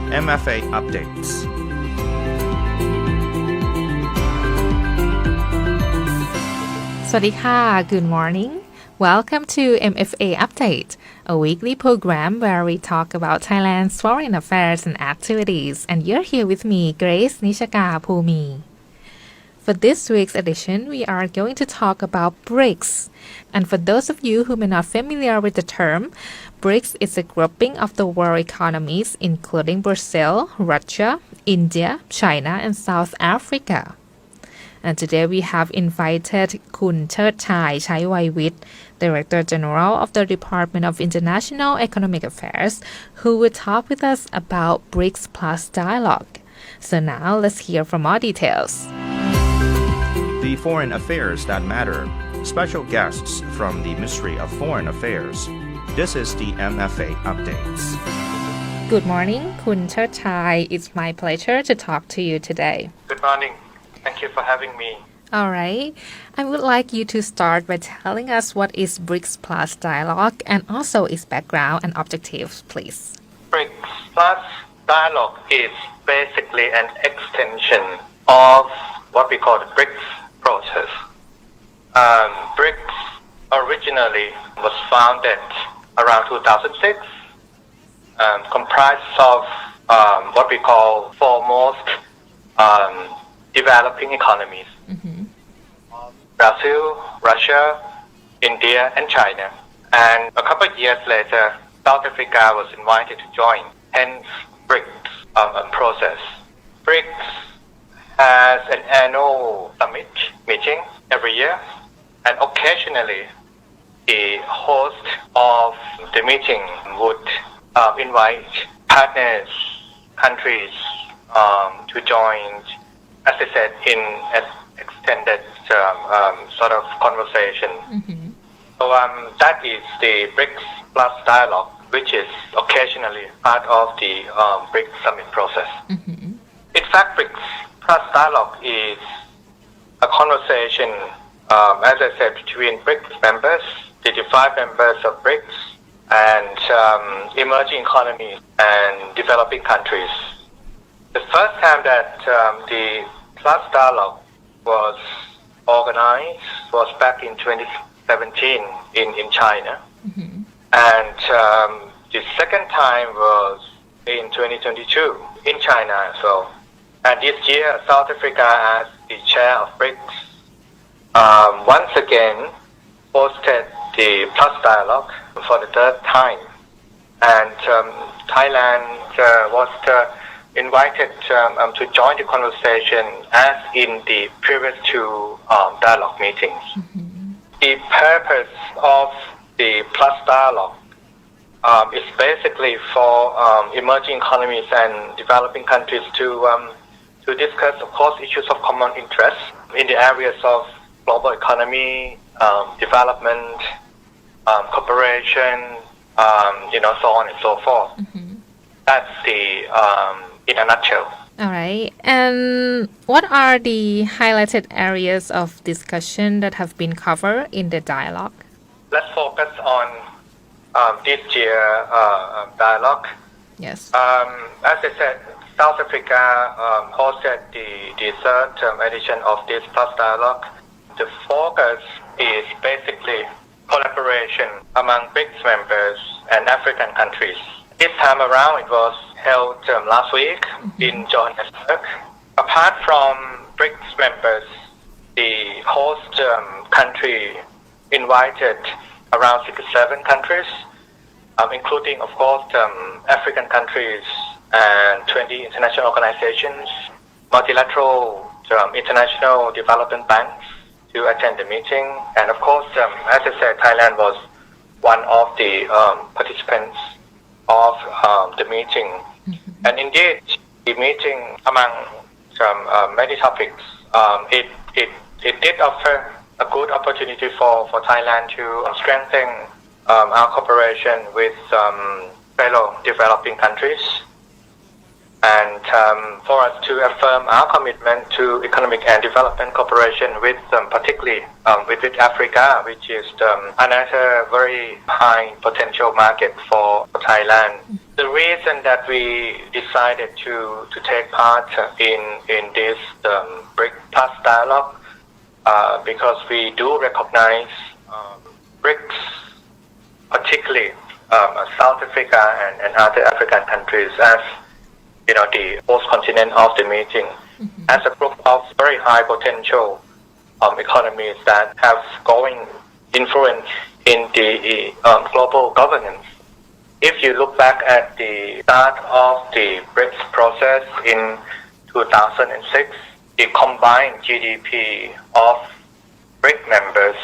MFA updates Swadika, good morning. Welcome to MFA Update, a weekly program where we talk about Thailand's foreign affairs and activities. And you're here with me, Grace Nishaka Phumi. For this week's edition, we are going to talk about BRICs. And for those of you who may not familiar with the term, BRICs is a grouping of the world economies including Brazil, Russia, India, China, and South Africa. And today we have invited Kun Cherdchai Chaivaivid, Director General of the Department of International Economic Affairs, who will talk with us about BRICs Plus Dialogue. So now let's hear from more details. The foreign affairs that matter. Special guests from the Ministry of Foreign Affairs. This is the MFA updates. Good morning, Kun Cherdchai. It's my pleasure to talk to you today. Good morning. Thank you for having me. All right. I would like you to start by telling us what is BRICs Plus Dialogue and also its background and objectives, please. BRICS Plus Dialogue is basically an extension of what we call the BRICS process. BRICS originally was founded around 2006, comprised of what we call foremost developing economies. Brazil, Russia, India, and China. And a couple of years later, South Africa was invited to join, hence BRICS process. BRICS has an annual summit meeting every year, and occasionally the host of the meeting would invite partners, countries to join, as I said, in an extended sort of conversation. So that is the BRICS Plus Dialogue, which is occasionally part of the BRICS Summit process. In fact, BRICS Plus Dialogue is a conversation, as I said, between BRICS members, the 5 members of BRICS, and emerging economies and developing countries. The first time that the Plus Dialogue was organized was back in 2017 in China. And the second time was in 2022 in China as well. And this year, South Africa, as the chair of BRICS, once again hosted the Plus Dialogue for the third time. And Thailand was invited to join the conversation as in the previous 2 dialogue meetings. The purpose of the Plus Dialogue is basically for emerging economies and developing countries to discuss, of course, issues of common interest in the areas of global economy, development, cooperation, so on and so forth. That's the in a nutshell. All right. And what are the highlighted areas of discussion that have been covered in the dialogue? Let's focus on this year dialogue. Yes. As I said, South Africa hosted the third edition of this Plus Dialogue. The focus is basically collaboration among BRICS members and African countries. This time around, it was held last week in Johannesburg. Apart from BRICS members, the host country invited around 67 countries, including, of course, African countries and 20 international organizations, multilateral international development banks to attend the meeting. And of course, as I said, Thailand was one of the participants of the meeting. And indeed, the meeting, among many topics, it did offer a good opportunity for Thailand to strengthen our cooperation with fellow developing countries. and for us to affirm our commitment to economic and development cooperation with particularly with Africa, which is another very high potential market for Thailand. The reason that we decided to take part in this BRIC Plus dialogue because we do recognize BRICs, particularly South Africa and other African countries as the host continent of the meeting, as a group of very high potential economies that have growing influence in the global governance. If you look back at the start of the BRICS process in 2006, the combined GDP of BRIC members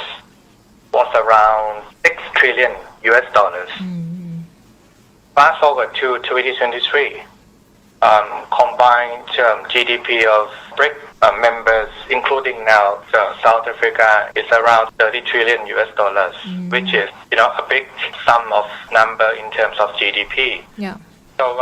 was around $6 trillion. Fast forward to 2023, combined GDP of BRIC members, including now South Africa, is around $30 trillion, which is a big sum of number in terms of GDP. Yeah. So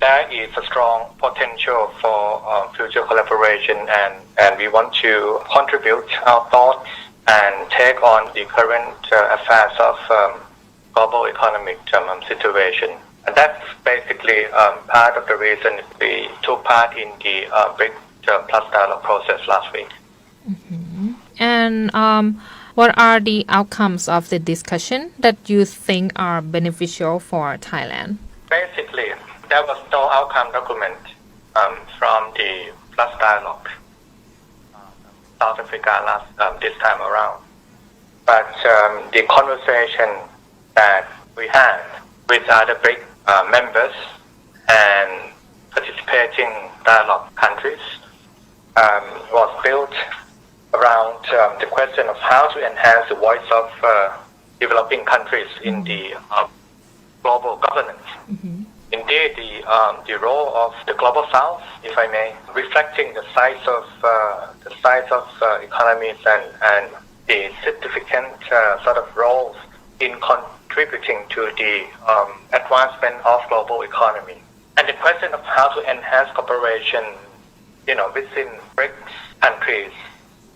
there is a strong potential for future collaboration, and we want to contribute our thoughts and take on the current affairs of global economic situation. And that's basically part of the reason we took part in the BRIC Plus dialogue process last week. Mm-hmm. And what are the outcomes of the discussion that you think are beneficial for Thailand? Basically, there was no outcome document from the Plus dialogue South Africa this time around. But the conversation that we had with other BRIC members and participating dialogue countries was built around the question of how to enhance the voice of developing countries in the global governance. Mm-hmm. Indeed, the role of the global South, if I may, reflecting the size of economies and the significant sort of roles in contributing to the advancement of global economy. And the question of how to enhance cooperation, within BRICS countries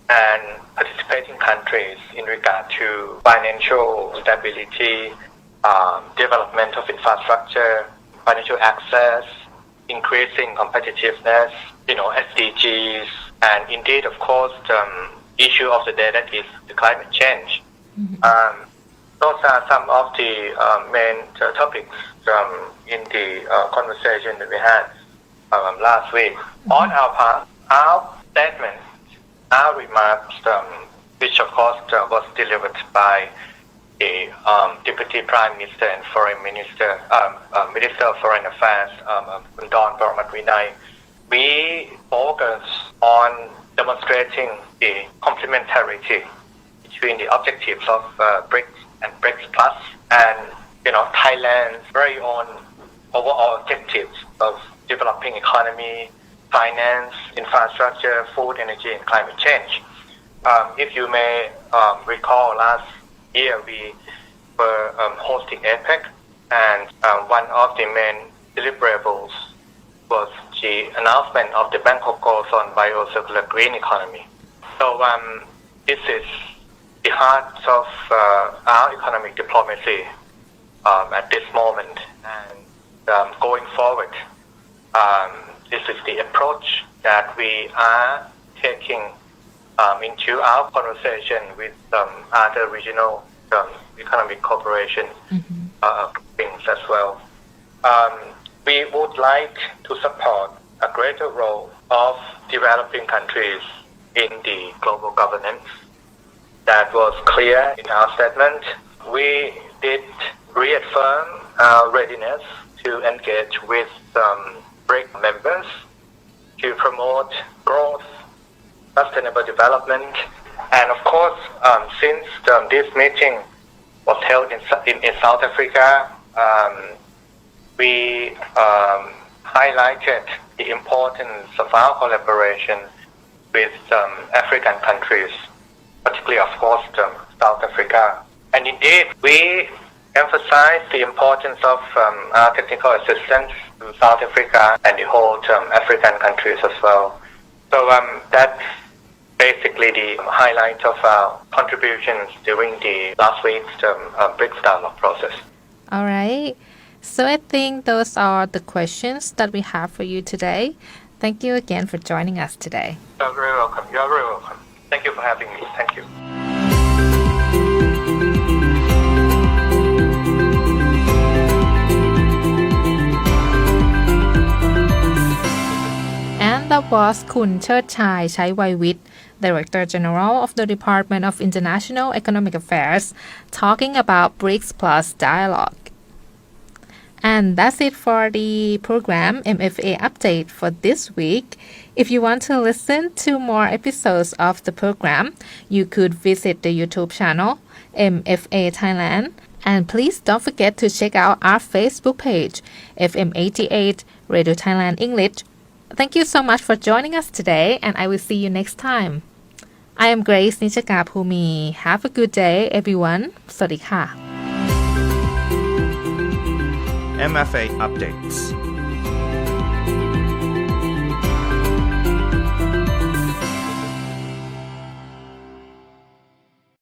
and participating countries in regard to financial stability, development of infrastructure, financial access, increasing competitiveness, SDGs, and indeed, of course, the issue of the day that is the climate change. Mm-hmm. Those are some of the main topics in the conversation that we had last week. Mm-hmm. On our part, our statement, our remarks, which of course was delivered by the Deputy Prime Minister and Foreign Minister, Minister of Foreign Affairs, Don Boromatwinai, we focus on demonstrating the complementarity between the objectives of BRICS and BRICS Plus and Thailand's very own overall objectives of developing economy, finance, infrastructure, food, energy, and climate change. If you may recall, last year we were hosting APEC, and one of the main deliverables was the announcement of the Bangkok Goals on Biocircular Green Economy. So this is the heart of our economic diplomacy at this moment, and going forward, this is the approach that we are taking into our conversation with other regional economic cooperation things as well. We would like to support a greater role of developing countries in the global governance. That was clear in our statement. We did reaffirm our readiness to engage with BRIC members to promote growth, sustainable development, and of course, since this meeting was held in South Africa, we highlighted the importance of our collaboration with African countries, particularly, of course, South Africa. And indeed, we emphasized the importance of our technical assistance to South Africa and the whole African countries as well. So that's basically the highlight of our contributions during the last week's BRICS dialogue process. All right. So I think those are the questions that we have for you today. Thank you again for joining us today. You're very welcome. You're very welcome. Thank you for having me. Thank you. And that was Kun Cherdchai Chaivaivid, Director General of the Department of International Economic Affairs, talking about BRICS Plus dialogue. And that's it for the program MFA update for this week. If you want to listen to more episodes of the program, you could visit the YouTube channel MFA Thailand. And please don't forget to check out our Facebook page, FM88 Radio Thailand English. Thank you so much for joining us today, and I will see you next time. I am Grace Nishaka Phumi. Have a good day, everyone. สวัสดีค่ะ MFA updates.